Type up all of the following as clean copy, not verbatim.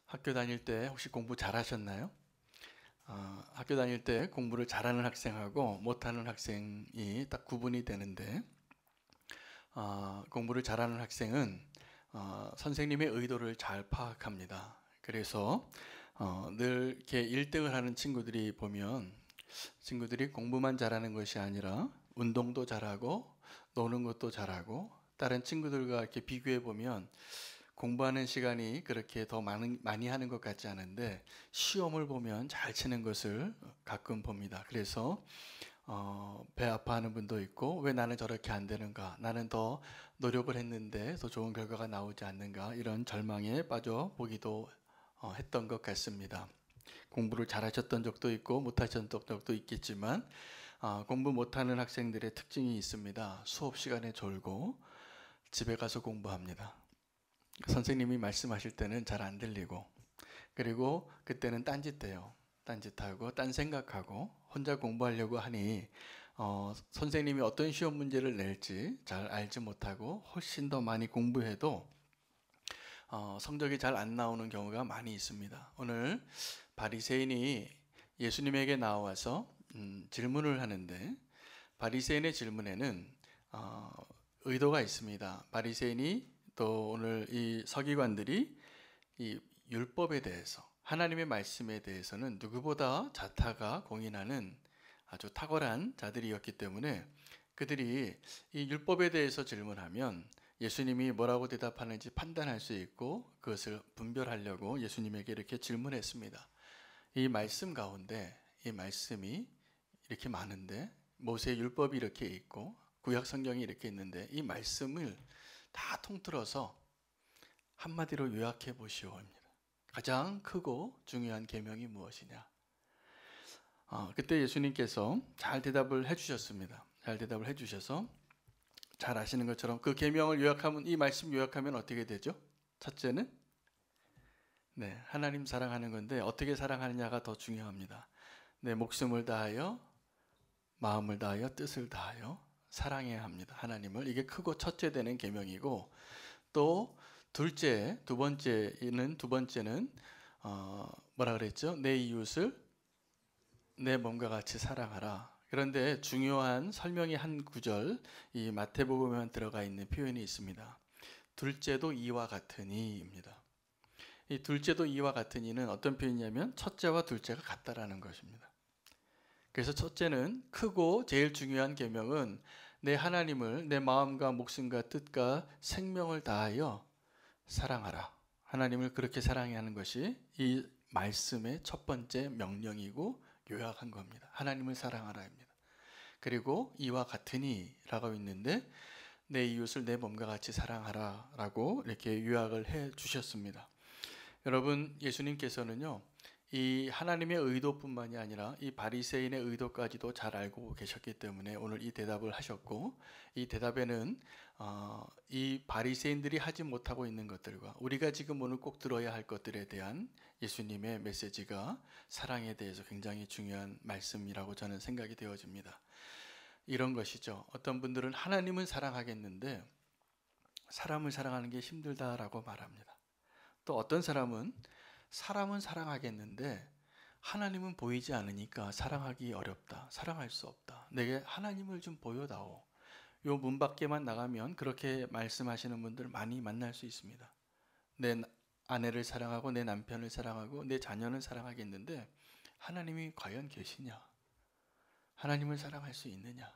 학교 다닐 때 혹시 공부 잘하셨나요? 학교 다닐 때 공부를 잘하는 학생하고 못하는 학생이 딱 구분이 되는데, 공부를 잘하는 학생은 선생님의 의도를 잘 파악합니다. 그래서 늘 이렇게 1등을 하는 친구들이 보면, 친구들이 공부만 잘하는 것이 아니라 운동도 잘하고 노는 것도 잘하고, 다른 친구들과 이렇게 비교해 보면 공부하는 시간이 그렇게 더 많이 하는 것 같지 않은데 시험을 보면 잘 치는 것을 가끔 봅니다. 그래서 배 아파하는 분도 있고, 왜 나는 저렇게 안 되는가, 나는 더 노력을 했는데 더 좋은 결과가 나오지 않는가, 이런 절망에 빠져보기도 했던 것 같습니다. 공부를 잘하셨던 적도 있고 못하셨던 적도 있겠지만, 공부 못하는 학생들의 특징이 있습니다. 수업 시간에 졸고 집에 가서 공부합니다. 선생님이 말씀하실 때는 잘 안 들리고, 그리고 그때는 딴짓해요. 딴짓하고 딴 생각하고 혼자 공부하려고 하니 선생님이 어떤 시험 문제를 낼지 잘 알지 못하고 훨씬 더 많이 공부해도 성적이 잘 안 나오는 경우가 많이 있습니다. 오늘 바리새인이 예수님에게 나와서 질문을 하는데, 바리새인의 질문에는 의도가 있습니다. 바리새인이 또 오늘 이 서기관들이 이 율법에 대해서, 하나님의 말씀에 대해서는 누구보다 자타가 공인하는 아주 탁월한 자들이었기 때문에, 그들이 이 율법에 대해서 질문하면 예수님이 뭐라고 대답하는지 판단할 수 있고 그것을 분별하려고 예수님에게 이렇게 질문했습니다. 이 말씀 가운데, 이 말씀이 이렇게 많은데, 모세 율법이 이렇게 있고 구약 성경이 이렇게 있는데, 이 말씀을 다 통틀어서 한마디로 요약해 보시오입니다. 가장 크고 중요한 계명이 무엇이냐? 그때 예수님께서 잘 대답을 해주셨습니다. 잘 대답을 해주셔서, 잘 아시는 것처럼 그 계명을 요약하면, 이 말씀 요약하면 어떻게 되죠? 첫째는 하나님 사랑하는 건데, 어떻게 사랑하느냐가 더 중요합니다. 내 목숨을 다하여, 마음을 다하여, 뜻을 다하여 사랑해야 합니다. 하나님을. 이게 크고 첫째 되는 계명이고, 또 두 번째는 뭐라 그랬죠? 내 이웃을 내 몸과 같이 사랑하라. 그런데 중요한 설명이 한 구절, 이 마태복음에 들어가 있는 표현이 있습니다. 둘째도 이와 같으니입니다. 이 둘째도 이와 같으니는 어떤 표현이냐면 첫째와 둘째가 같다라는 것입니다. 그래서 첫째는 크고 제일 중요한 계명은 내 하나님을 내 마음과 목숨과 뜻과 생명을 다하여 사랑하라. 하나님을 그렇게 사랑해야 하는 것이 이 말씀의 첫 번째 명령이고 요약한 겁니다. 하나님을 사랑하라입니다. 그리고 이와 같으니라고 있는데, 내 이웃을 내 몸과 같이 사랑하라라고 이렇게 요약을 해 주셨습니다. 여러분, 예수님께서는요, 이 하나님의 의도뿐만이 아니라 이 바리새인의 의도까지도 잘 알고 계셨기 때문에 오늘 이 대답을 하셨고, 이 대답에는 이 바리새인들이 하지 못하고 있는 것들과 우리가 지금 오늘 꼭 들어야 할 것들에 대한 예수님의 메시지가, 사랑에 대해서 굉장히 중요한 말씀이라고 저는 생각이 되어집니다. 이런 것이죠. 어떤 분들은 하나님은 사랑하겠는데 사람을 사랑하는 게 힘들다라고 말합니다. 또 어떤 사람은 사랑하겠는데 하나님은 보이지 않으니까 사랑하기 어렵다, 사랑할 수 없다, 내게 하나님을 좀 보여다오. 요 문 밖에만 나가면 그렇게 말씀하시는 분들 많이 만날 수 있습니다. 내 아내를 사랑하고 내 남편을 사랑하고 내 자녀는 사랑하겠는데 하나님이 과연 계시냐? 하나님을 사랑할 수 있느냐?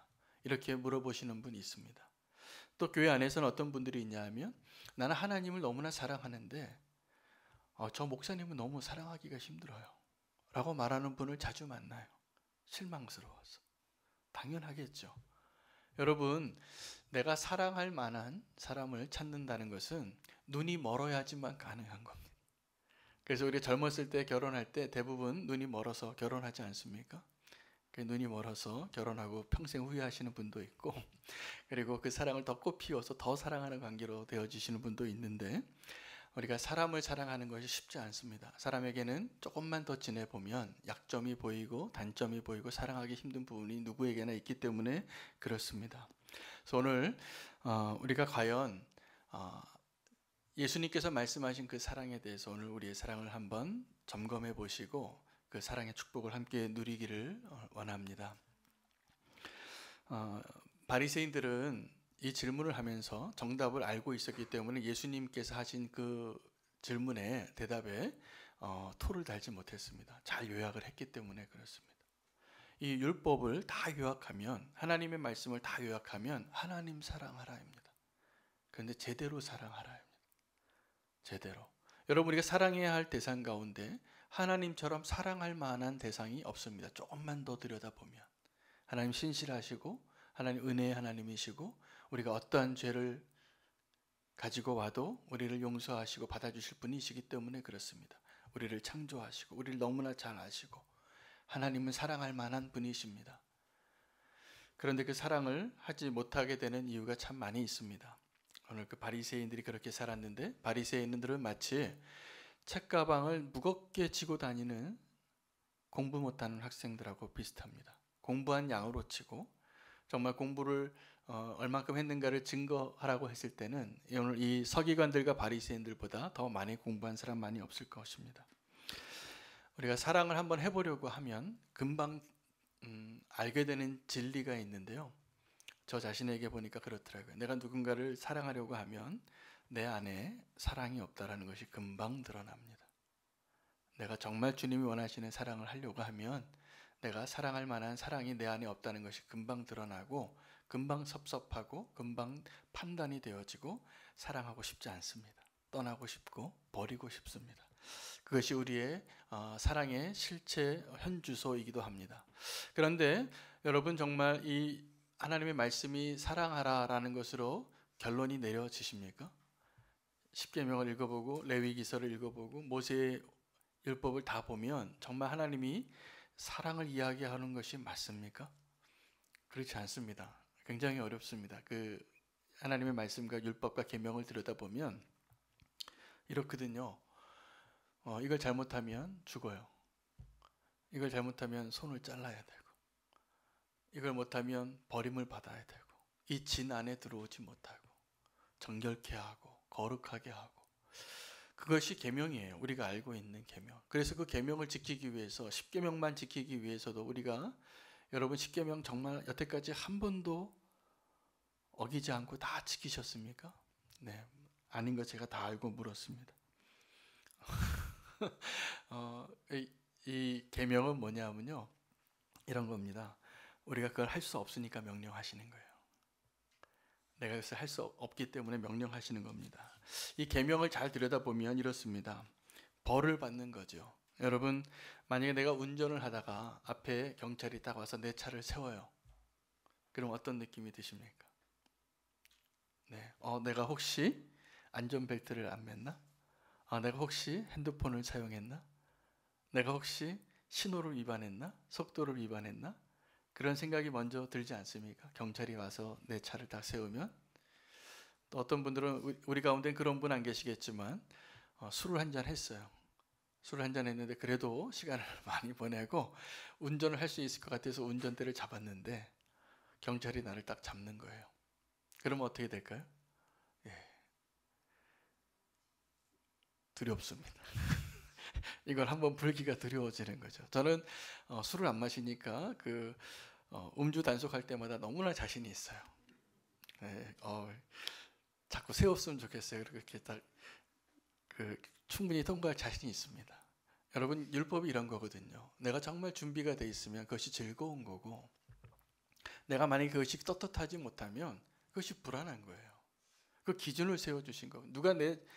이렇게 물어보시는 분이 있습니다. 또 교회 안에서는 어떤 분들이 있냐 하면, 나는 하나님을 너무나 사랑하는데 저 목사님은 너무 사랑하기가 힘들어요 라고 말하는 분을 자주 만나요. 실망스러워서. 당연하겠죠. 여러분, 내가 사랑할 만한 사람을 찾는다는 것은 눈이 멀어야지만 가능한 겁니다. 그래서 우리 젊었을 때 결혼할 때 대부분 눈이 멀어서 결혼하지 않습니까? 눈이 멀어서 결혼하고 평생 후회하시는 분도 있고, 그리고 그 사랑을 더 꽃피워서 더 사랑하는 관계로 되어지시는 분도 있는데, 우리가 사람을 사랑하는 것이 쉽지 않습니다. 사람에게는 조금만 더 지내보면 약점이 보이고 단점이 보이고 사랑하기 힘든 부분이 누구에게나 있기 때문에 그렇습니다. 그래서 오늘 우리가 과연 예수님께서 말씀하신 그 사랑에 대해서 오늘 우리의 사랑을 한번 점검해 보시고 그 사랑의 축복을 함께 누리기를 원합니다. 바리새인들은 이 질문을 하면서 정답을 알고 있었기 때문에 예수님께서 하신 그 질문에 대답에 토를 달지 못했습니다. 잘 요약을 했기 때문에 그렇습니다. 이 율법을 다 요약하면, 하나님의 말씀을 다 요약하면 하나님 사랑하라입니다. 그런데 제대로 사랑하라입니다. 제대로. 여러분, 우리가 사랑해야 할 대상 가운데 하나님처럼 사랑할 만한 대상이 없습니다. 조금만 더 들여다보면 하나님 신실하시고 하나님 은혜의 하나님이시고 우리가 어떠한 죄를 가지고 와도 우리를 용서하시고 받아주실 분이시기 때문에 그렇습니다. 우리를 창조하시고 우리를 너무나 잘 아시고 하나님은 사랑할 만한 분이십니다. 그런데 그 사랑을 하지 못하게 되는 이유가 참 많이 있습니다. 오늘 그 바리새인들이 그렇게 살았는데, 바리새인들은 마치 책가방을 무겁게 지고 다니는 공부 못하는 학생들하고 비슷합니다. 공부한 양으로 치고 정말 공부를 얼만큼 했는가를 증거하라고 했을 때는 오늘 이 서기관들과 바리새인들보다 더 많이 공부한 사람 많이 없을 것입니다. 우리가 사랑을 한번 해보려고 하면 금방 알게 되는 진리가 있는데요. 저 자신에게 보니까 그렇더라고요. 내가 누군가를 사랑하려고 하면 내 안에 사랑이 없다라는 것이 금방 드러납니다. 내가 정말 주님이 원하시는 사랑을 하려고 하면 내가 사랑할 만한 사랑이 내 안에 없다는 것이 금방 드러나고 금방 섭섭하고 금방 판단이 되어지고 사랑하고 싶지 않습니다. 떠나고 싶고 버리고 싶습니다. 그것이 우리의 사랑의 실체 현주소이기도 합니다. 그런데 여러분, 정말 이 하나님의 말씀이 사랑하라라는 것으로 결론이 내려지십니까? 십계명을 읽어보고 레위기서를 읽어보고 모세의 율법을 다 보면 정말 하나님이 사랑을 이야기하는 것이 맞습니까? 그렇지 않습니다. 굉장히 어렵습니다. 그 하나님의 말씀과 율법과 계명을 들여다보면 이렇거든요. 이걸 잘못하면 죽어요. 이걸 잘못하면 손을 잘라야 되고, 이걸 못하면 버림을 받아야 되고, 이 진 안에 들어오지 못하고, 정결케 하고, 거룩하게 하고, 그것이 계명이에요. 우리가 알고 있는 계명. 그래서 그 계명을 지키기 위해서, 십계명만 지키기 위해서도 우리가, 여러분, 십계명 정말 여태까지 한 번도 어기지 않고 다 지키셨습니까? 네, 아닌 거 제가 다 알고 물었습니다. 이 계명은 뭐냐면요, 이런 겁니다. 우리가 그걸 할 수 없으니까 명령하시는 거예요. 내가 그것을 할 수 없기 때문에 명령하시는 겁니다. 이 계명을 잘 들여다보면 이렇습니다. 벌을 받는 거죠. 여러분, 만약에 내가 운전을 하다가 앞에 경찰이 딱 와서 내 차를 세워요. 그럼 어떤 느낌이 드십니까? 네, 내가 혹시 안전벨트를 안 맸나? 내가 혹시 핸드폰을 사용했나? 내가 혹시 신호를 위반했나? 속도를 위반했나? 그런 생각이 먼저 들지 않습니까? 경찰이 와서 내 차를 딱 세우면. 또 어떤 분들은 우리 가운데 그런 분 안 계시겠지만 술을 한잔 했어요. 술을 한잔 했는데 그래도 시간을 많이 보내고 운전을 할 수 있을 것 같아서 운전대를 잡았는데 경찰이 나를 딱 잡는 거예요. 그러면 어떻게 될까요? 두렵습니다. 이걸 한번 불기가 두려워지는 거죠. 저는 술을 안 마시니까 음주 단속할 때마다 너무나 자신이 있어요. 네, 자꾸 세웠으면 좋겠어요. 그렇게 딱 충분히 통과할 자신이 있습니다. 여러분, 율법이 이런 거거든요. 내가 정말 준비가 돼 있으면 그것이 즐거운 거고, 내가 만약에 그것이 떳떳하지 못하면 그것이 불안한 거예요. 그 기준을 세워주신 거. 누가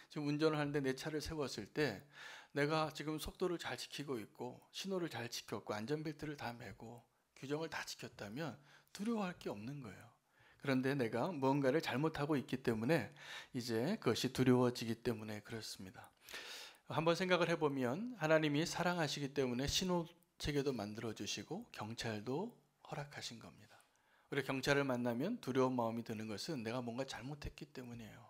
지금 운전을 하는데 내 차를 세웠을 때 내가 지금 속도를 잘 지키고 있고 신호를 잘 지켰고 안전벨트를 다 매고 규정을 다 지켰다면 두려워할 게 없는 거예요. 그런데 내가 무언가를 잘못하고 있기 때문에 이제 그것이 두려워지기 때문에 그렇습니다. 한번 생각을 해보면 하나님이 사랑하시기 때문에 신호체계도 만들어주시고 경찰도 허락하신 겁니다. 우리 경찰을 만나면 두려운 마음이 드는 것은 내가 뭔가 잘못했기 때문이에요.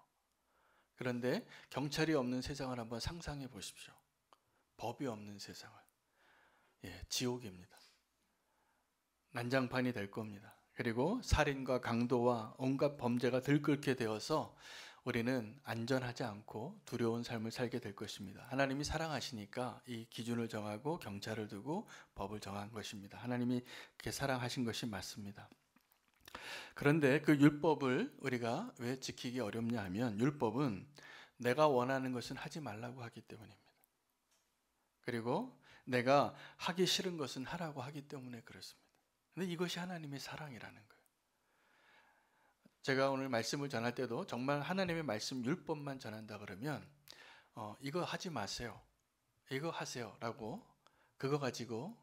그런데 경찰이 없는 세상을 한번 상상해 보십시오. 법이 없는 세상을. 지옥입니다. 난장판이 될 겁니다. 그리고 살인과 강도와 온갖 범죄가 들끓게 되어서 우리는 안전하지 않고 두려운 삶을 살게 될 것입니다. 하나님이 사랑하시니까 이 기준을 정하고 경찰을 두고 법을 정한 것입니다. 하나님이 그렇게 사랑하신 것이 맞습니다. 그런데 그 율법을 우리가 왜 지키기 어렵냐 하면 율법은 내가 원하는 것은 하지 말라고 하기 때문입니다. 그리고 내가 하기 싫은 것은 하라고 하기 때문에 그렇습니다. 근데 이것이 하나님의 사랑이라는 거예요. 제가 오늘 말씀을 전할 때도 정말 하나님의 말씀 율법만 전한다 그러면 이거 하지 마세요. 이거 하세요. 라고 그거 가지고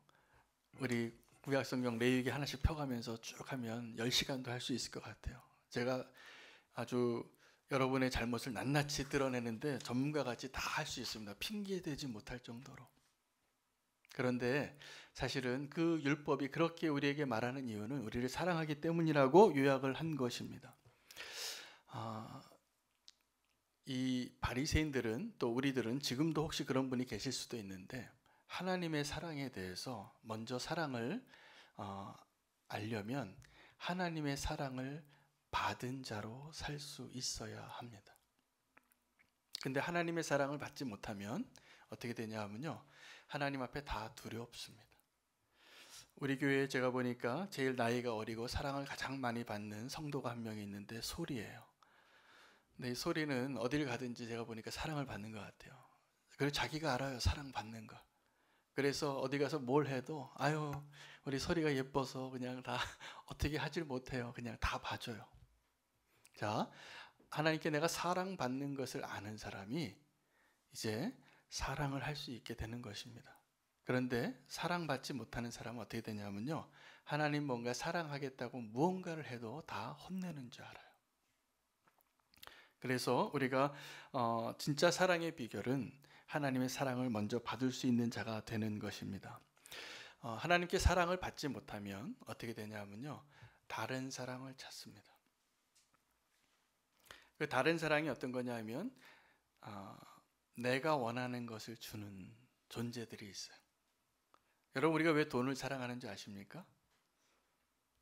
우리 구약성경 레위기 하나씩 펴가면서 쭉 하면 10시간도 할 수 있을 것 같아요. 제가 아주 여러분의 잘못을 낱낱이 드러내는데 전문가같이 다 할 수 있습니다. 핑계대지 못할 정도로. 그런데 사실은 그 율법이 그렇게 우리에게 말하는 이유는 우리를 사랑하기 때문이라고 요약을 한 것입니다. 이 바리새인들은 또 우리들은 지금도 혹시 그런 분이 계실 수도 있는데 하나님의 사랑에 대해서 먼저 사랑을 알려면 하나님의 사랑을 받은 자로 살 수 있어야 합니다. 근데 하나님의 사랑을 받지 못하면 어떻게 되냐 하면요, 하나님 앞에 다 두렵습니다. 우리 교회에 제가 보니까 제일 나이가 어리고 사랑을 가장 많이 받는 성도가 한 명이 있는데 소리예요. 근데 이 소리는 어딜 가든지 제가 보니까 사랑을 받는 것 같아요. 그리고 자기가 알아요, 사랑받는 거. 그래서 어디 가서 뭘 해도 아유 우리 소리가 예뻐서 그냥 다 어떻게 하질 못해요. 그냥 다 봐줘요. 자, 하나님께 내가 사랑받는 것을 아는 사람이 이제 사랑을 할 수 있게 되는 것입니다. 그런데 사랑받지 못하는 사람은 어떻게 되냐면요, 하나님 뭔가 사랑하겠다고 무언가를 해도 다 혼내는 줄 알아요. 그래서 우리가 진짜 사랑의 비결은 하나님의 사랑을 먼저 받을 수 있는 자가 되는 것입니다. 하나님께 사랑을 받지 못하면 어떻게 되냐면요, 다른 사랑을 찾습니다. 그 다른 사랑이 어떤 거냐면 내가 원하는 것을 주는 존재들이 있어요. 여러분, 우리가 왜 돈을 사랑하는지 아십니까?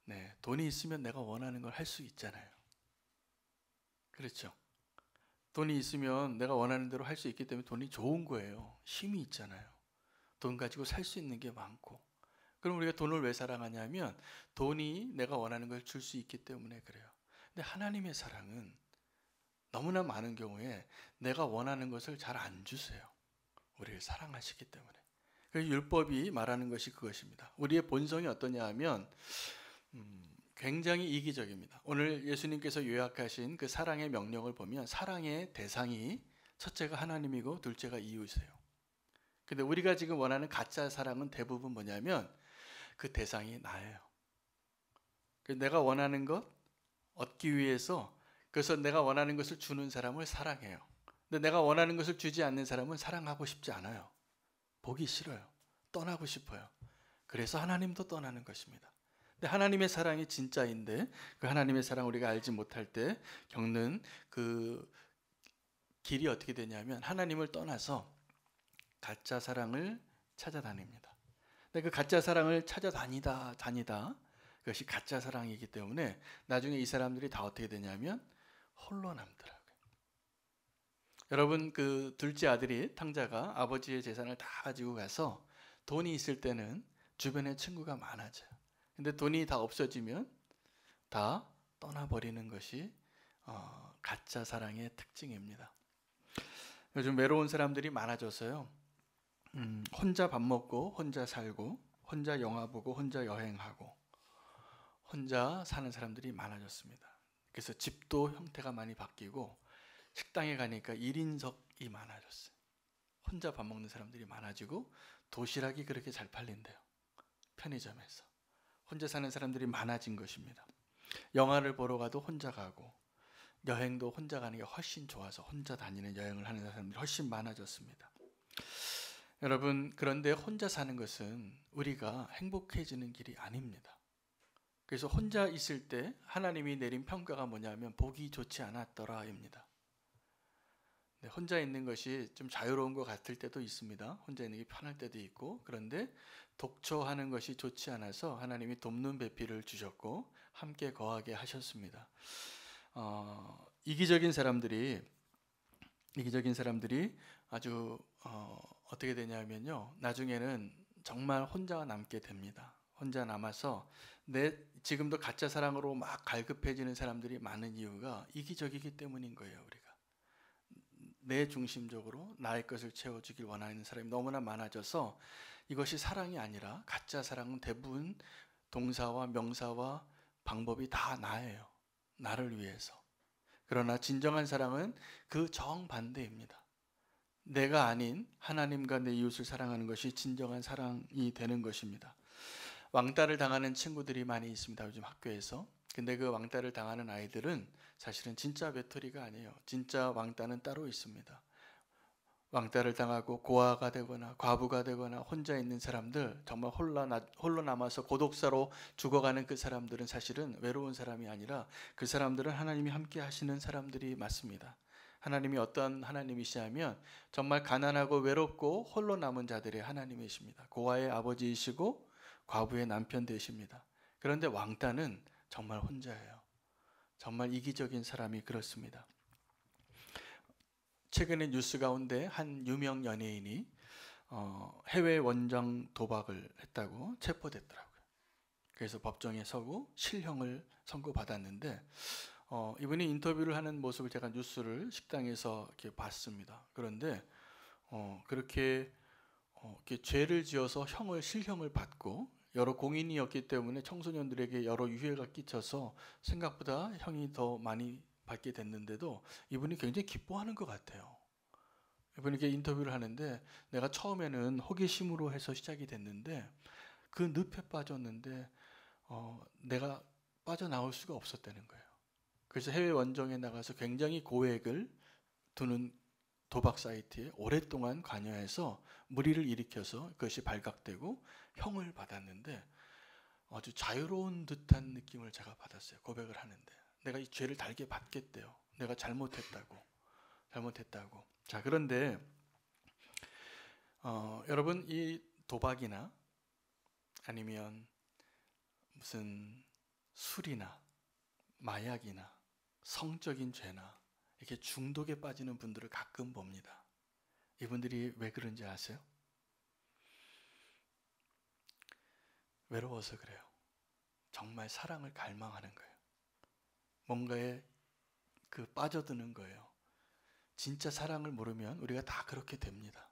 네, 돈이 있으면 내가 원하는 걸 할 수 있잖아요. 그렇죠? 돈이 있으면 내가 원하는 대로 할 수 있기 때문에 돈이 좋은 거예요. 힘이 있잖아요. 돈 가지고 살 수 있는 게 많고. 그럼 우리가 돈을 왜 사랑하냐면 돈이 내가 원하는 걸 줄 수 있기 때문에 그래요. 근데 하나님의 사랑은 너무나 많은 경우에 내가 원하는 것을 잘 안 주세요. 우리를 사랑하시기 때문에. 그래서 율법이 말하는 것이 그것입니다. 우리의 본성이 어떠냐 하면 굉장히 이기적입니다. 오늘 예수님께서 요약하신 그 사랑의 명령을 보면 사랑의 대상이 첫째가 하나님이고 둘째가 이웃이에요. 근데 우리가 지금 원하는 가짜 사랑은 대부분 뭐냐면 그 대상이 나예요. 내가 원하는 것 얻기 위해서, 그래서 내가 원하는 것을 주는 사람을 사랑해요. 근데 내가 원하는 것을 주지 않는 사람은 사랑하고 싶지 않아요. 보기 싫어요. 떠나고 싶어요. 그래서 하나님도 떠나는 것입니다. 근데 하나님의 사랑이 진짜인데 그 하나님의 사랑 우리가 알지 못할 때 겪는 그 길이 어떻게 되냐면 하나님을 떠나서 가짜 사랑을 찾아다닙니다. 근데 그 가짜 사랑을 찾아다니다 그것이 가짜 사랑이기 때문에 나중에 이 사람들이 다 어떻게 되냐면 홀로 남더라고요. 여러분, 그 둘째 아들이 탕자가 아버지의 재산을 다 가지고 가서 돈이 있을 때는 주변에 친구가 많아져요. 근데 돈이 다 없어지면 다 떠나버리는 것이 가짜 사랑의 특징입니다. 요즘 외로운 사람들이 많아져서요, 혼자 밥 먹고 혼자 살고 혼자 영화 보고 혼자 여행하고 혼자 사는 사람들이 많아졌습니다. 그래서 집도 형태가 많이 바뀌고 식당에 가니까 1인석이 많아졌어요. 혼자 밥 먹는 사람들이 많아지고 도시락이 그렇게 잘 팔린대요. 편의점에서. 혼자 사는 사람들이 많아진 것입니다. 영화를 보러 가도 혼자 가고 여행도 혼자 가는 게 훨씬 좋아서 혼자 다니는 여행을 하는 사람들이 훨씬 많아졌습니다. 여러분, 그런데 혼자 사는 것은 우리가 행복해지는 길이 아닙니다. 그래서 혼자 있을 때 하나님이 내린 평가가 뭐냐면 보기 좋지 않았더라입니다. 혼자 있는 것이 좀 자유로운 것 같을 때도 있습니다. 혼자 있는 게 편할 때도 있고, 그런데 독초하는 것이 좋지 않아서 하나님이 돕는 배필을 주셨고 함께 거하게 하셨습니다. 이기적인 사람들이 아주 어떻게 되냐면요, 나중에는 정말 혼자 남게 됩니다. 혼자 남아서 지금도 가짜 사랑으로 막 갈급해지는 사람들이 많은 이유가 이기적이기 때문인 거예요. 우리가 내 중심적으로 나의 것을 채워주길 원하는 사람이 너무나 많아져서 이것이 사랑이 아니라, 가짜 사랑은 대부분 동사와 명사와 방법이 다 나예요. 나를 위해서. 그러나 진정한 사랑은 그 정반대입니다. 내가 아닌 하나님과 내 이웃을 사랑하는 것이 진정한 사랑이 되는 것입니다. 왕따를 당하는 친구들이 많이 있습니다. 요즘 학교에서. 근데 그 왕따를 당하는 아이들은 사실은 진짜 외톨이가 아니에요. 진짜 왕따는 따로 있습니다. 왕따를 당하고 고아가 되거나 과부가 되거나 혼자 있는 사람들, 정말 홀로 남아서 고독사로 죽어가는 그 사람들은 사실은 외로운 사람이 아니라, 그 사람들은 하나님이 함께 하시는 사람들이 맞습니다. 하나님이 어떤 하나님이시냐면 정말 가난하고 외롭고 홀로 남은 자들의 하나님이십니다. 고아의 아버지이시고 과부의 남편 되십니다. 그런데 왕따는 정말 혼자예요. 정말 이기적인 사람이 그렇습니다. 최근에 뉴스 가운데 한 유명 연예인이 해외 원정 도박을 했다고 체포됐더라고요. 그래서 법정에 서고 실형을 선고받았는데, 이분이 인터뷰를 하는 모습을 제가 뉴스를 식당에서 이렇게 봤습니다. 그런데 그렇게 이렇게 죄를 지어서 실형을 받고 여러 공인이었기 때문에 청소년들에게 여러 유해가 끼쳐서 생각보다 형이 더 많이 받게 됐는데도 이분이 굉장히 기뻐하는 것 같아요. 이분이 이렇게 인터뷰를 하는데, 내가 처음에는 호기심으로 해서 시작이 됐는데 그 늪에 빠졌는데 내가 빠져나올 수가 없었다는 거예요. 그래서 해외 원정에 나가서 굉장히 고액을 두는 도박 사이트에 오랫동안 관여해서 무리를 일으켜서 그것이 발각되고 형을 받았는데 아주 자유로운 듯한 느낌을 제가 받았어요. 고백을 하는데 내가 이 죄를 달게 받겠대요. 내가 잘못했다고. 자, 그런데 여러분, 이 도박이나 아니면 무슨 술이나 마약이나 성적인 죄나 이렇게 중독에 빠지는 분들을 가끔 봅니다. 이분들이 왜 그런지 아세요? 외로워서 그래요. 정말 사랑을 갈망하는 거예요. 뭔가에 빠져드는 거예요. 진짜 사랑을 모르면 우리가 다 그렇게 됩니다.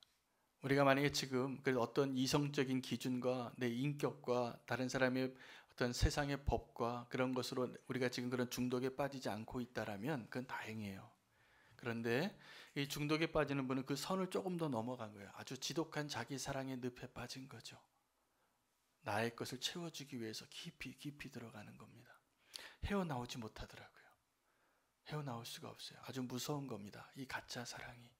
우리가 만약에 지금 어떤 이성적인 기준과 내 인격과 다른 사람의 어떤 세상의 법과 그런 것으로 우리가 지금 그런 중독에 빠지지 않고 있다라면 그건 다행이에요. 그런데 이 중독에 빠지는 분은 그 선을 조금 더 넘어간 거예요. 아주 지독한 자기 사랑의 늪에 빠진 거죠. 나의 것을 채워주기 위해서 깊이 들어가는 겁니다. 헤어나오지 못하더라고요. 헤어나올 수가 없어요. 아주 무서운 겁니다. 이 가짜 사랑이.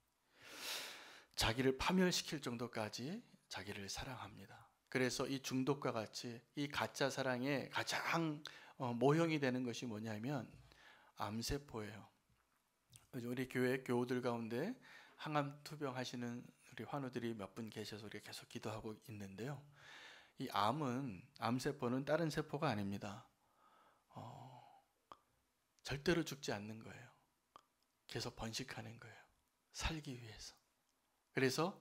자기를 파멸시킬 정도까지 자기를 사랑합니다. 그래서 이 중독과 같이 이 가짜 사랑의 가장 모형이 되는 것이 뭐냐면 암세포예요. 우리 교회 교우들 가운데 항암 투병하시는 우리 환우들이 몇 분 계셔서 우리가 계속 기도하고 있는데요. 이 암세포는 다른 세포가 아닙니다. 절대로 죽지 않는 거예요. 계속 번식하는 거예요. 살기 위해서. 그래서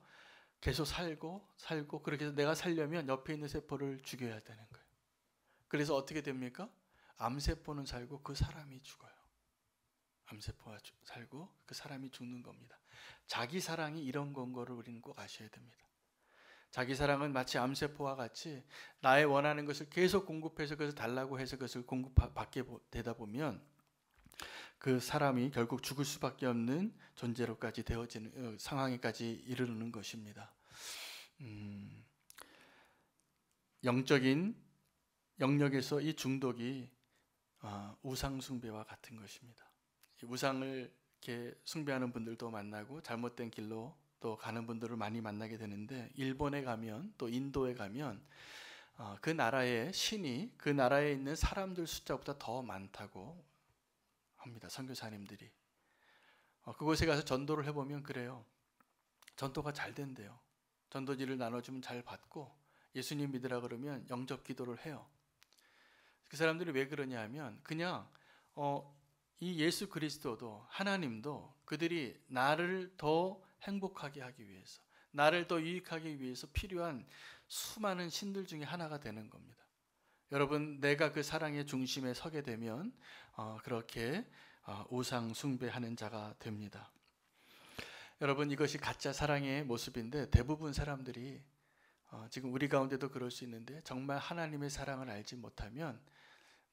계속 살고 그렇게 해서 내가 살려면 옆에 있는 세포를 죽여야 되는 거예요. 그래서 어떻게 됩니까? 암세포는 살고 그 사람이 죽어요. 암세포가 살고 그 사람이 죽는 겁니다. 자기 사랑이 이런 건 거를 우리는 꼭 아셔야 됩니다. 자기 사랑은 마치 암세포와 같이 나의 원하는 것을 계속 공급해서 그것을 달라고 해서 그것을 공급받게 되다 보면 그 사람이 결국 죽을 수밖에 없는 존재로까지 되어지는 상황에까지 이르는 것입니다. 영적인 영역에서 이 중독이 우상 숭배와 같은 것입니다. 우상을 이렇게 숭배하는 분들도 만나고 잘못된 길로 또 가는 분들을 많이 만나게 되는데, 일본에 가면 또 인도에 가면 그 나라의 신이 그 나라에 있는 사람들 숫자보다 더 많다고 합니다. 선교사님들이. 그곳에 가서 전도를 해보면 그래요. 전도가 잘 된대요. 전도지를 나눠주면 잘 받고 예수님 믿으라 그러면 영접 기도를 해요. 그 사람들이 왜 그러냐 하면 그냥 이 예수 그리스도도 하나님도 그들이 나를 더 행복하게 하기 위해서, 나를 더 유익하기 위해서 필요한 수많은 신들 중에 하나가 되는 겁니다. 여러분, 내가 그 사랑의 중심에 서게 되면 그렇게 우상 숭배하는 자가 됩니다. 여러분, 이것이 가짜 사랑의 모습인데 대부분 사람들이 지금 우리 가운데도 그럴 수 있는데 정말 하나님의 사랑을 알지 못하면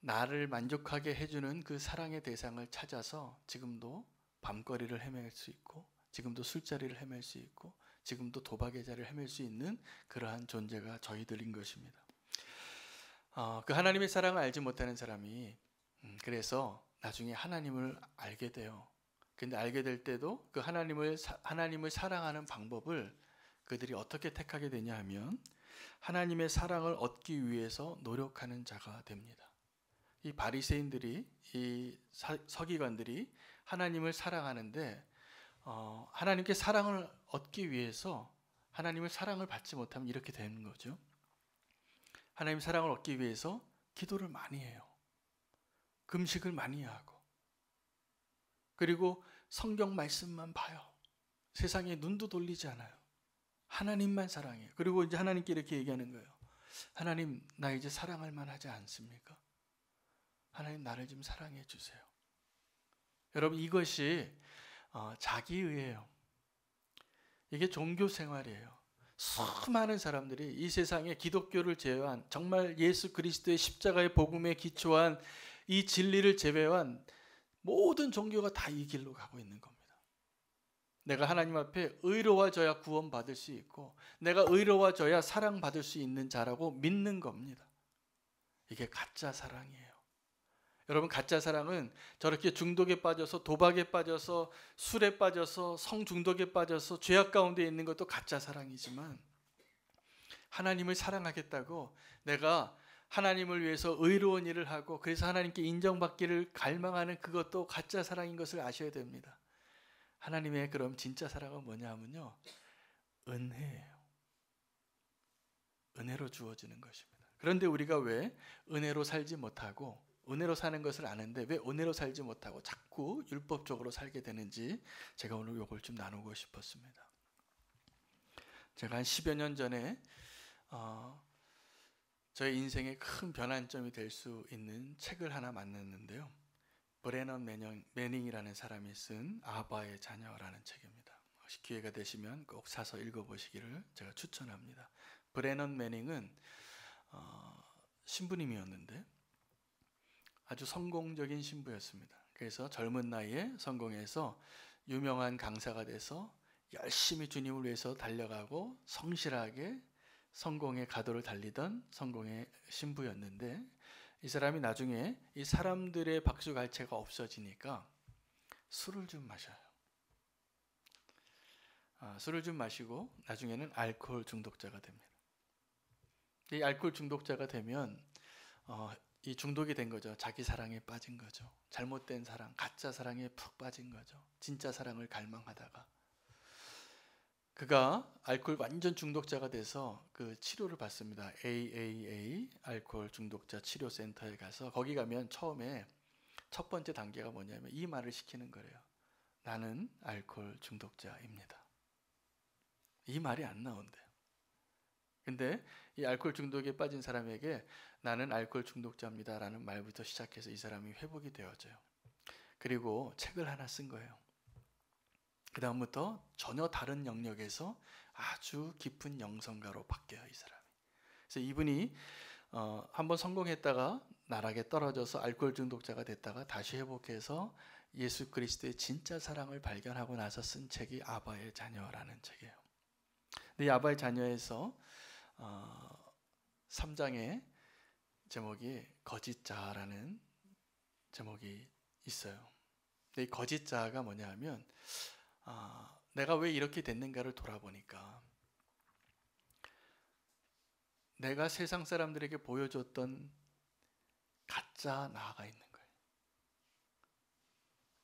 나를 만족하게 해주는 그 사랑의 대상을 찾아서 지금도 밤거리를 헤맬 수 있고, 지금도 술자리를 헤맬 수 있고, 지금도 도박의 자리를 헤맬 수 있는 그러한 존재가 저희들인 것입니다. 그 하나님의 사랑을 알지 못하는 사람이 그래서 나중에 하나님을 알게 돼요. 근데 알게 될 때도 그 하나님을 사랑하는 방법을 그들이 어떻게 택하게 되냐 하면 하나님의 사랑을 얻기 위해서 노력하는 자가 됩니다. 이 바리새인들이, 이 서기관들이 하나님을 사랑하는데 하나님께 사랑을 얻기 위해서 하나님의 사랑을 받지 못하면 이렇게 되는 거죠. 하나님 사랑을 얻기 위해서 기도를 많이 해요. 금식을 많이 하고, 그리고 성경 말씀만 봐요. 세상에 눈도 돌리지 않아요. 하나님만 사랑해요. 그리고 이제 하나님께 이렇게 얘기하는 거예요. 하나님, 나 이제 사랑할 만하지 않습니까? 하나님, 나를 좀 사랑해 주세요. 여러분, 이것이 자기의예요. 이게 종교 생활이에요. 수많은 사람들이 이 세상에 기독교를 제외한, 정말 예수 그리스도의 십자가의 복음에 기초한 이 진리를 제외한 모든 종교가 다 이 길로 가고 있는 겁니다. 내가 하나님 앞에 의로워져야 구원받을 수 있고, 내가 의로워져야 사랑받을 수 있는 자라고 믿는 겁니다. 이게 가짜 사랑이에요. 여러분, 가짜 사랑은 저렇게 중독에 빠져서, 도박에 빠져서, 술에 빠져서, 성중독에 빠져서 죄악 가운데 있는 것도 가짜 사랑이지만, 하나님을 사랑하겠다고 내가 하나님을 위해서 의로운 일을 하고 그래서 하나님께 인정받기를 갈망하는 그것도 가짜 사랑인 것을 아셔야 됩니다. 하나님의 그럼 진짜 사랑은 뭐냐 하면요, 은혜예요. 은혜로 주어지는 것입니다. 그런데 우리가 왜 은혜로 살지 못하고, 은혜로 사는 것을 아는데 왜 은혜로 살지 못하고 자꾸 율법적으로 살게 되는지 제가 오늘 이걸 좀 나누고 싶었습니다. 제가 한 10여 년 전에 저의 인생의 큰 변환점이 될 수 있는 책을 하나 만났는데요. 브레넌 매닝이라는 사람이 쓴 아바의 자녀라는 책입니다. 혹시 기회가 되시면 꼭 사서 읽어보시기를 제가 추천합니다. 브레넌 매닝은 신부님이었는데 아주 성공적인 신부였습니다. 그래서 젊은 나이에 성공해서 유명한 강사가 돼서 열심히 주님을 위해서 달려가고 성실하게 성공의 가도를 달리던 성공의 신부였는데, 이 사람이 나중에 이 사람들의 박수갈채가 없어지니까 술을 좀 마셔요. 술을 좀 마시고 나중에는 알코올 중독자가 됩니다. 이 알코올 중독자가 되면 이 중독이 된 거죠. 자기 사랑에 빠진 거죠. 잘못된 사랑, 가짜 사랑에 푹 빠진 거죠. 진짜 사랑을 갈망하다가 그가 알코올 완전 중독자가 돼서 그 치료를 받습니다. AAA 알코올 중독자 치료센터에 가서, 거기 가면 처음에 첫 번째 단계가 뭐냐면 이 말을 시키는 거래요. 나는 알코올 중독자입니다. 이 말이 안 나온대요. 근데 이 알코올 중독에 빠진 사람에게 나는 알코올 중독자입니다 라는 말부터 시작해서 이 사람이 회복이 되어져요. 그리고 책을 하나 쓴 거예요. 그 다음부터 전혀 다른 영역에서 아주 깊은 영성가로 바뀌어요, 이 사람이. 그래서 이분이 한번 성공했다가 나락에 떨어져서 알코올 중독자가 됐다가 다시 회복해서 예수 그리스도의 진짜 사랑을 발견하고 나서 쓴 책이 아바의 자녀라는 책이에요. 근데 이 아바의 자녀에서 3장의 제목이 거짓자라는 제목이 있어요. 근데 이 거짓자가 뭐냐 하면 내가 왜 이렇게 됐는가를 돌아보니까 내가 세상 사람들에게 보여줬던 가짜 나가 있는 거예요.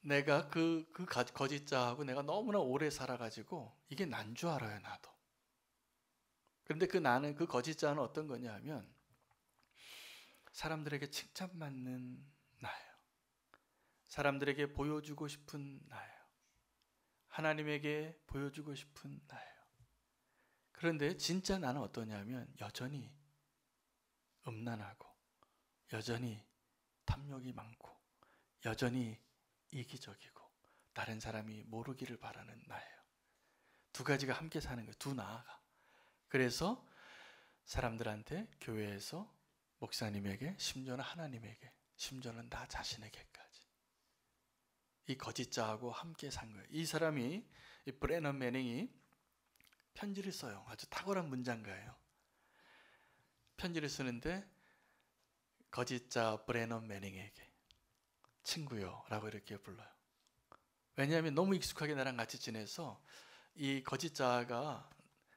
내가 그 거짓자하고 내가 너무나 오래 살아가지고 이게 난 줄 알아요, 나도. 그런데 나는 그 거짓자는 어떤 거냐 하면 사람들에게 칭찬받는 나예요. 사람들에게 보여주고 싶은 나예요. 하나님에게 보여주고 싶은 나예요. 그런데 진짜 나는 어떠냐면 여전히 음란하고 여전히 탐욕이 많고 여전히 이기적이고 다른 사람이 모르기를 바라는 나예요. 두 가지가 함께 사는 거예요. 두 나아가. 그래서 사람들한테, 교회에서, 목사님에게, 심지어는 하나님에게, 심지어는 나 자신에게까지 이 거짓자하고 함께 산 거예요. 이 사람이, 이 브래넌 매닝이 편지를 써요. 아주 탁월한 문장가예요. 편지를 쓰는데 거짓자 브래넌 매닝에게 친구요 라고 이렇게 불러요. 왜냐하면 너무 익숙하게 나랑 같이 지내서 이 거짓자가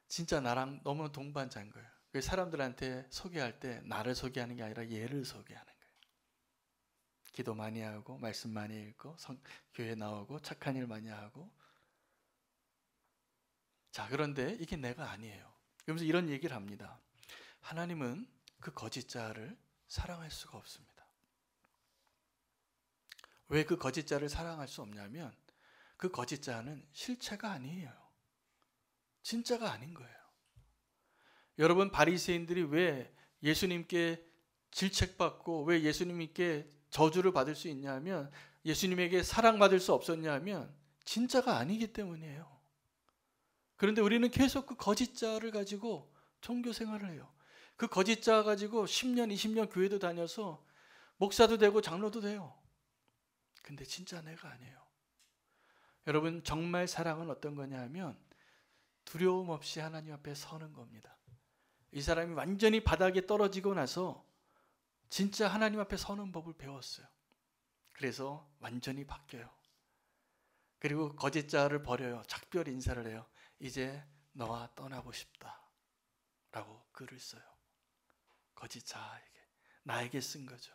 진짜 나랑 너무 동반자인 거예요. 그래서 사람들한테 소개할 때 나를 소개하는 게 아니라 얘를 소개하는 거예요. 기도 많이 하고 말씀 많이 읽고 교회 나오고 착한 일 많이 하고. 자, 그런데 이게 내가 아니에요. 그러면서 이런 얘기를 합니다. 하나님은 그 거짓자를 사랑할 수가 없습니다. 왜 그 거짓자를 사랑할 수 없냐면 그 거짓자는 실체가 아니에요. 진짜가 아닌 거예요. 여러분, 바리새인들이 왜 예수님께 질책받고 왜 예수님께 저주를 받을 수 있냐면, 예수님에게 사랑받을 수 없었냐면 진짜가 아니기 때문이에요. 그런데 우리는 계속 그 거짓자를 가지고 종교 생활을 해요. 그 거짓자 가지고 10년, 20년 교회도 다녀서 목사도 되고 장로도 돼요. 근데 진짜 내가 아니에요. 여러분, 정말 사랑은 어떤 거냐 하면 두려움 없이 하나님 앞에 서는 겁니다. 이 사람이 완전히 바닥에 떨어지고 나서 진짜 하나님 앞에 서는 법을 배웠어요. 그래서 완전히 바뀌어요. 그리고 거짓자를 버려요. 작별 인사를 해요. 이제 너와 떠나고 싶다 라고 글을 써요. 거짓자에게, 나에게 쓴 거죠.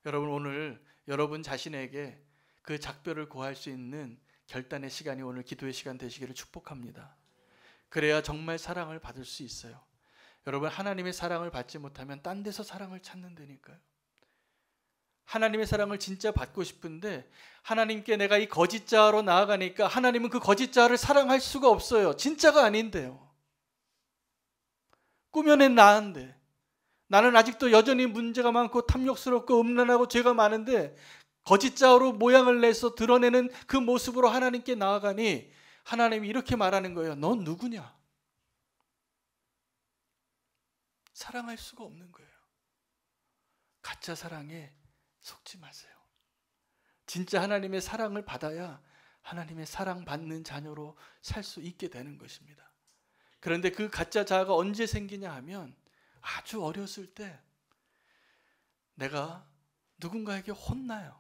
여러분, 오늘 여러분 자신에게 그 작별을 고할 수 있는 결단의 시간이 오늘 기도의 시간 되시기를 축복합니다. 그래야 정말 사랑을 받을 수 있어요. 여러분, 하나님의 사랑을 받지 못하면 딴 데서 사랑을 찾는다니까요. 하나님의 사랑을 진짜 받고 싶은데 하나님께 내가 이 거짓자로 나아가니까 하나님은 그 거짓자를 사랑할 수가 없어요. 진짜가 아닌데요. 꾸며낸 나인데, 나는 아직도 여전히 문제가 많고 탐욕스럽고 음란하고 죄가 많은데 거짓자로 모양을 내서 드러내는 그 모습으로 하나님께 나아가니 하나님이 이렇게 말하는 거예요. 넌 누구냐? 사랑할 수가 없는 거예요. 가짜 사랑에 속지 마세요. 진짜 하나님의 사랑을 받아야 하나님의 사랑받는 자녀로 살 수 있게 되는 것입니다. 그런데 그 가짜 자아가 언제 생기냐 하면 아주 어렸을 때 내가 누군가에게 혼나요.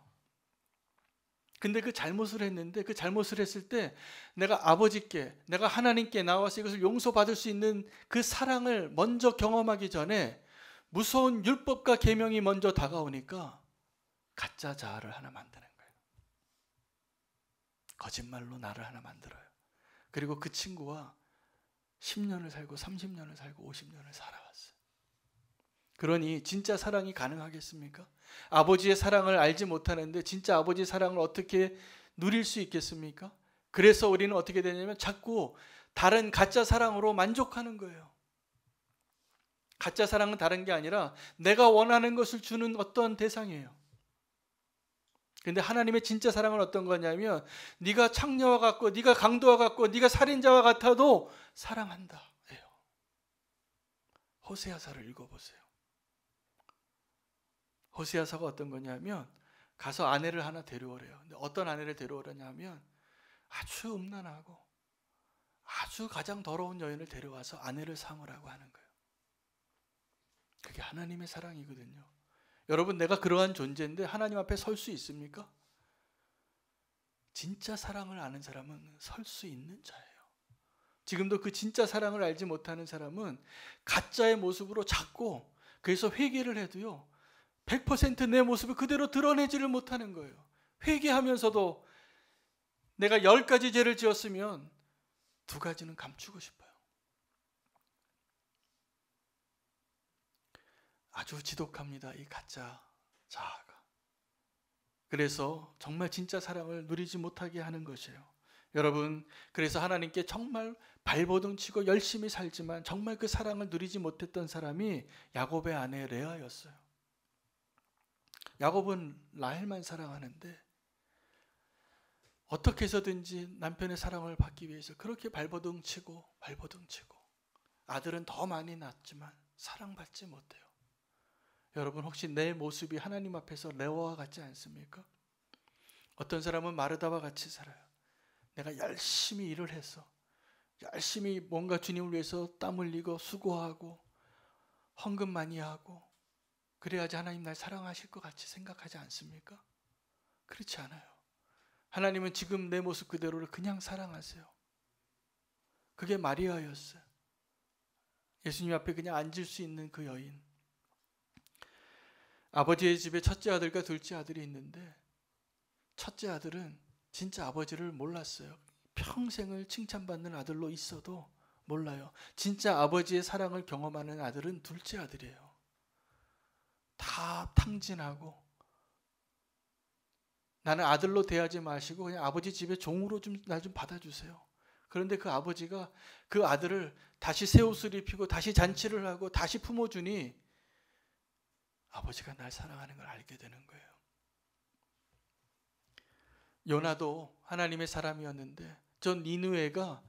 근데 그 잘못을 했는데 그 잘못을 했을 때 내가 아버지께, 내가 하나님께 나와서 이것을 용서받을 수 있는 그 사랑을 먼저 경험하기 전에 무서운 율법과 계명이 먼저 다가오니까 가짜 자아를 하나 만드는 거예요. 거짓말로 나를 하나 만들어요. 그리고 그 친구와 10년을 살고 30년을 살고 50년을 살아왔어요. 그러니 진짜 사랑이 가능하겠습니까? 아버지의 사랑을 알지 못하는데 진짜 아버지의 사랑을 어떻게 누릴 수 있겠습니까? 그래서 우리는 어떻게 되냐면 자꾸 다른 가짜 사랑으로 만족하는 거예요. 가짜 사랑은 다른 게 아니라 내가 원하는 것을 주는 어떤 대상이에요. 근데 하나님의 진짜 사랑은 어떤 거냐면 네가 창녀와 같고 네가 강도와 같고 네가 살인자와 같아도 사랑한다 예요. 호세아서를 읽어보세요. 호세아서가 어떤 거냐면 가서 아내를 하나 데려오래요. 근데 어떤 아내를 데려오려냐면 아주 음란하고 아주 가장 더러운 여인을 데려와서 아내를 삼으라고 하는 거예요. 그게 하나님의 사랑이거든요. 여러분, 내가 그러한 존재인데 하나님 앞에 설 수 있습니까? 진짜 사랑을 아는 사람은 설 수 있는 자예요. 지금도 그 진짜 사랑을 알지 못하는 사람은 가짜의 모습으로 자꾸, 그래서 회개를 해도요 100% 내 모습을 그대로 드러내지를 못하는 거예요. 회개하면서도 내가 10가지 죄를 지었으면 2가지는 감추고 싶어요. 아주 지독합니다, 이 가짜 자아가. 그래서 정말 진짜 사랑을 누리지 못하게 하는 것이에요. 여러분, 그래서 하나님께 정말 발버둥 치고 열심히 살지만 정말 그 사랑을 누리지 못했던 사람이 야곱의 아내 레아였어요. 야곱은 라헬만 사랑하는데 어떻게 해서든지 남편의 사랑을 받기 위해서 그렇게 발버둥 치고 아들은 더 많이 낳았지만 사랑받지 못해요. 여러분, 혹시 내 모습이 하나님 앞에서 레아와 같지 않습니까? 어떤 사람은 마르다와 같이 살아요. 내가 열심히 일을 해서 열심히 뭔가 주님을 위해서 땀 흘리고 수고하고 헌금 많이 하고 그래야지 하나님 날 사랑하실 것 같이 생각하지 않습니까? 그렇지 않아요. 하나님은 지금 내 모습 그대로를 그냥 사랑하세요. 그게 마리아였어요. 예수님 앞에 그냥 앉을 수 있는 그 여인. 아버지의 집에 첫째 아들과 둘째 아들이 있는데 첫째 아들은 진짜 아버지를 몰랐어요. 평생을 칭찬받는 아들로 있어도 몰라요. 진짜 아버지의 사랑을 경험하는 아들은 둘째 아들이에요. 다 탕진하고 나는 아들로 대하지 마시고 그냥 아버지 집에 종으로 나 좀 받아주세요. 그런데 그 아버지가 그 아들을 다시 새 옷을 입히고 다시 잔치를 하고 다시 품어주니 아버지가 날 사랑하는 걸 알게 되는 거예요. 요나도 하나님의 사람이었는데 저 니느웨가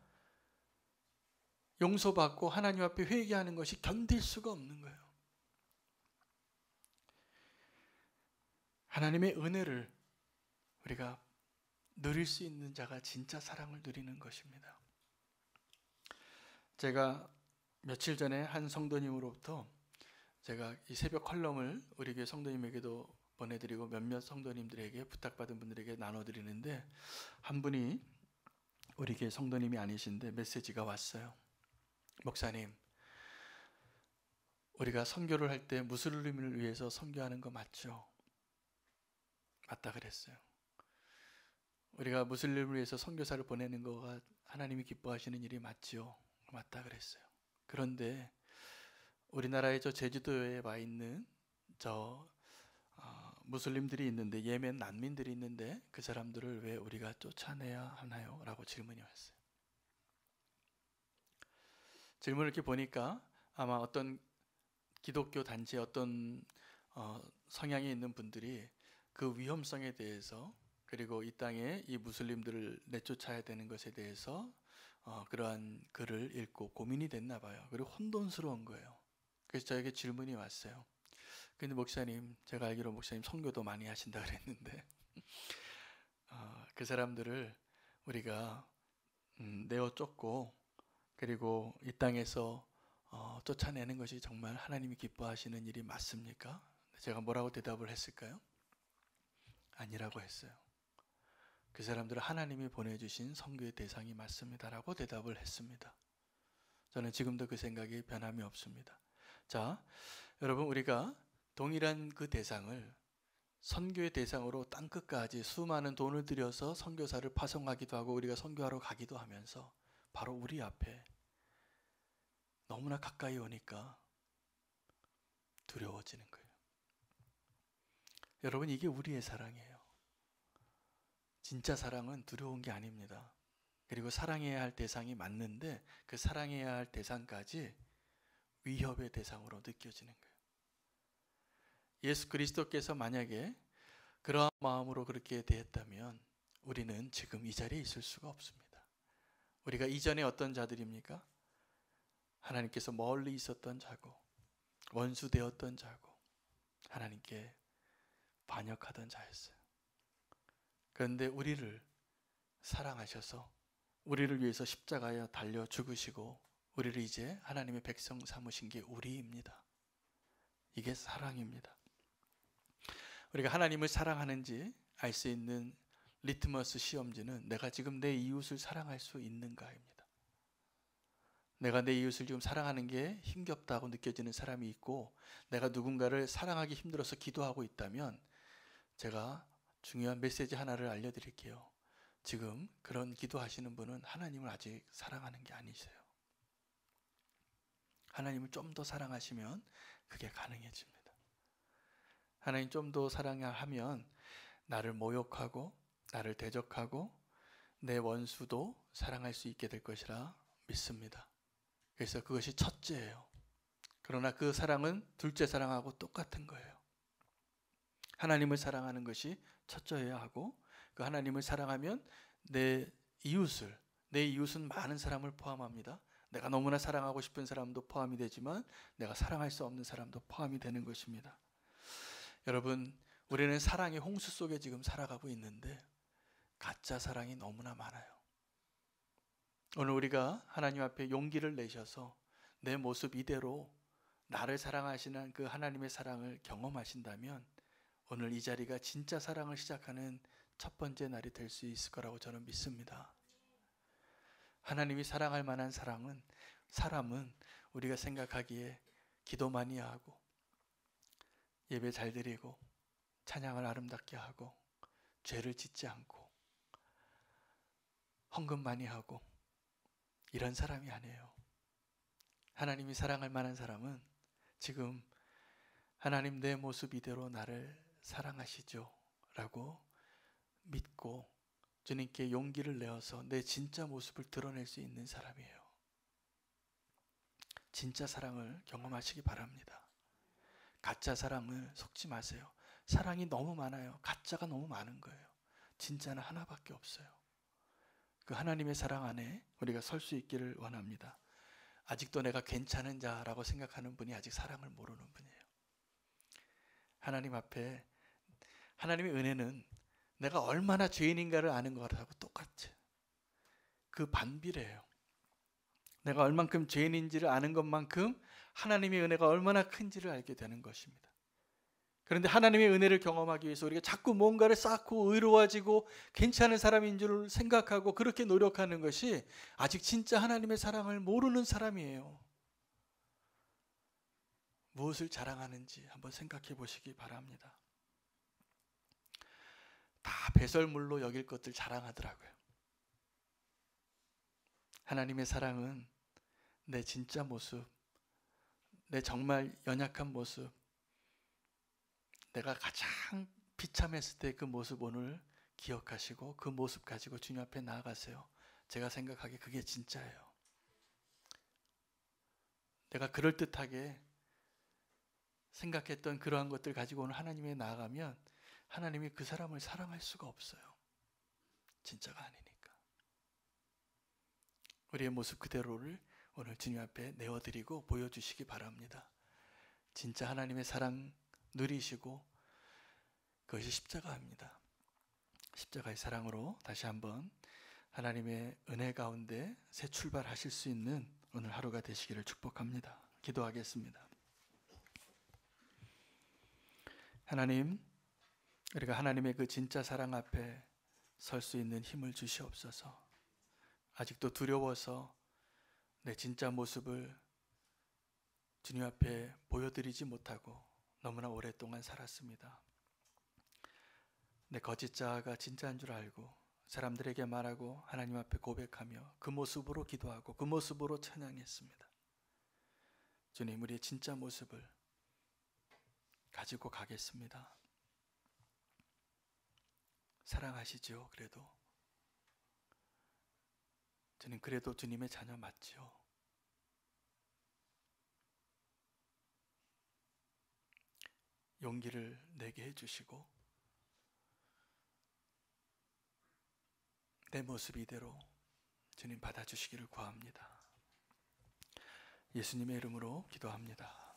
용서받고 하나님 앞에 회개하는 것이 견딜 수가 없는 거예요. 하나님의 은혜를 우리가 누릴 수 있는 자가 진짜 사랑을 누리는 것입니다. 제가 며칠 전에 한 성도님으로부터 제가 이 새벽 컬럼을 우리 교회 성도님에게도 보내드리고 몇몇 성도님들에게 부탁받은 분들에게 나눠드리는데 한 분이 우리 교회 성도님이 아니신데 메시지가 왔어요. 목사님, 우리가 선교를 할 때 무슬림을 위해서 선교하는 거 맞죠? 맞다 그랬어요. 우리가 무슬림을 위해서 선교사를 보내는 거가 하나님이 기뻐하시는 일이 맞지요? 맞다 그랬어요. 그런데 우리나라의 저 제주도에 와 있는 저 무슬림들이 있는데 예멘 난민들이 있는데 그 사람들을 왜 우리가 쫓아내야 하나요? 라고 질문이 왔어요. 질문을 이렇게 보니까 아마 어떤 기독교 단체의 어떤 성향이 있는 분들이 그 위험성에 대해서 그리고 이 땅에 이 무슬림들을 내쫓아야 되는 것에 대해서 그러한 글을 읽고 고민이 됐나 봐요. 그리고 혼돈스러운 거예요. 그래서 저에게 질문이 왔어요. 근데 목사님, 제가 알기로 목사님 선교도 많이 하신다 그랬는데 그 사람들을 우리가 내어 쫓고 그리고 이 땅에서 쫓아내는 것이 정말 하나님이 기뻐하시는 일이 맞습니까? 제가 뭐라고 대답을 했을까요? 아니라고 했어요. 그 사람들은 하나님이 보내주신 선교의 대상이 맞습니다라고 대답을 했습니다. 저는 지금도 그 생각이 변함이 없습니다. 자, 여러분, 우리가 동일한 그 대상을 선교의 대상으로 땅끝까지 수많은 돈을 들여서 선교사를 파송하기도 하고 우리가 선교하러 가기도 하면서 바로 우리 앞에 너무나 가까이 오니까 두려워지는 거예요. 여러분, 이게 우리의 사랑이에요. 진짜 사랑은 두려운 게 아닙니다. 그리고 사랑해야 할 대상이 맞는데 그 사랑해야 할 대상까지 위협의 대상으로 느껴지는 거예요. 예수 그리스도께서 만약에 그러한 마음으로 그렇게 대했다면 우리는 지금 이 자리에 있을 수가 없습니다. 우리가 이전에 어떤 자들입니까? 하나님께서 멀리 있었던 자고 원수되었던 자고 하나님께 반역하던 자였어요. 그런데 우리를 사랑하셔서 우리를 위해서 십자가에 달려 죽으시고 우리를 이제 하나님의 백성 삼으신 게 우리입니다. 이게 사랑입니다. 우리가 하나님을 사랑하는지 알 수 있는 리트머스 시험지는 내가 지금 내 이웃을 사랑할 수 있는가입니다. 내가 내 이웃을 지금 사랑하는 게 힘겹다고 느껴지는 사람이 있고 내가 누군가를 사랑하기 힘들어서 기도하고 있다면 제가 중요한 메시지 하나를 알려드릴게요. 지금 그런 기도하시는 분은 하나님을 아직 사랑하는 게 아니세요. 하나님을 좀 더 사랑하시면 그게 가능해집니다. 하나님 좀 더 사랑하면 나를 모욕하고 나를 대적하고 내 원수도 사랑할 수 있게 될 것이라 믿습니다. 그래서 그것이 첫째예요. 그러나 그 사랑은 둘째 사랑하고 똑같은 거예요. 하나님을 사랑하는 것이 첫째여야 하고, 그 하나님을 사랑하면 내 이웃은 많은 사람을 포함합니다. 내가 너무나 사랑하고 싶은 사람도 포함이 되지만 내가 사랑할 수 없는 사람도 포함이 되는 것입니다. 여러분, 우리는 사랑의 홍수 속에 지금 살아가고 있는데 가짜 사랑이 너무나 많아요. 오늘 우리가 하나님 앞에 용기를 내셔서 내 모습 이대로 나를 사랑하시는 그 하나님의 사랑을 경험하신다면 오늘 이 자리가 진짜 사랑을 시작하는 첫 번째 날이 될 수 있을 거라고 저는 믿습니다. 하나님이 사랑할 만한 사람은 우리가 생각하기에 기도 많이 하고 예배 잘 드리고 찬양을 아름답게 하고 죄를 짓지 않고 헌금 많이 하고 이런 사람이 아니에요. 하나님이 사랑할 만한 사람은 지금 하나님 내 모습 이대로 나를 사랑하시죠 라고 믿고 주님께 용기를 내어서 내 진짜 모습을 드러낼 수 있는 사람이에요. 진짜 사랑을 경험하시기 바랍니다. 가짜 사랑을 속지 마세요. 사랑이 너무 많아요. 가짜가 너무 많은 거예요. 진짜는 하나밖에 없어요. 그 하나님의 사랑 안에 우리가 설 수 있기를 원합니다. 아직도 내가 괜찮은 자라고 생각하는 분이 아직 사랑을 모르는 분이에요. 하나님 앞에 하나님의 은혜는 내가 얼마나 죄인인가를 아는 것하고 똑같죠. 그 반비례예요. 내가 얼만큼 죄인인지를 아는 것만큼 하나님의 은혜가 얼마나 큰지를 알게 되는 것입니다. 그런데 하나님의 은혜를 경험하기 위해서 우리가 자꾸 뭔가를 쌓고 의로워지고 괜찮은 사람인 줄 생각하고 그렇게 노력하는 것이 아직 진짜 하나님의 사랑을 모르는 사람이에요. 무엇을 자랑하는지 한번 생각해 보시기 바랍니다. 다 배설물로 여길 것들 자랑하더라고요. 하나님의 사랑은 내 진짜 모습, 내 정말 연약한 모습, 내가 가장 비참했을 때 그 모습 오늘 기억하시고 그 모습 가지고 주님 앞에 나아가세요. 제가 생각하기에 그게 진짜예요. 내가 그럴듯하게 생각했던 그러한 것들 가지고 오늘 하나님에 나아가면 하나님이 그 사람을 사랑할 수가 없어요. 진짜가 아니니까. 우리의 모습 그대로를 오늘 주님 앞에 내어드리고 보여주시기 바랍니다. 진짜 하나님의 사랑 누리시고 그것이 십자가입니다. 십자가의 사랑으로 다시 한번 하나님의 은혜 가운데 새 출발하실 수 있는 오늘 하루가 되시기를 축복합니다. 기도하겠습니다. 하나님, 우리가 하나님의 그 진짜 사랑 앞에 설 수 있는 힘을 주시옵소서. 아직도 두려워서 내 진짜 모습을 주님 앞에 보여드리지 못하고 너무나 오랫동안 살았습니다. 내 거짓자가 진짜인 줄 알고 사람들에게 말하고 하나님 앞에 고백하며 그 모습으로 기도하고 그 모습으로 찬양했습니다. 주님, 우리의 진짜 모습을 가지고 가겠습니다. 사랑하시죠. 그래도 주님, 그래도 주님의 자녀 맞죠. 용기를 내게 해주시고 내 모습 이대로 주님 받아주시기를 구합니다. 예수님의 이름으로 기도합니다.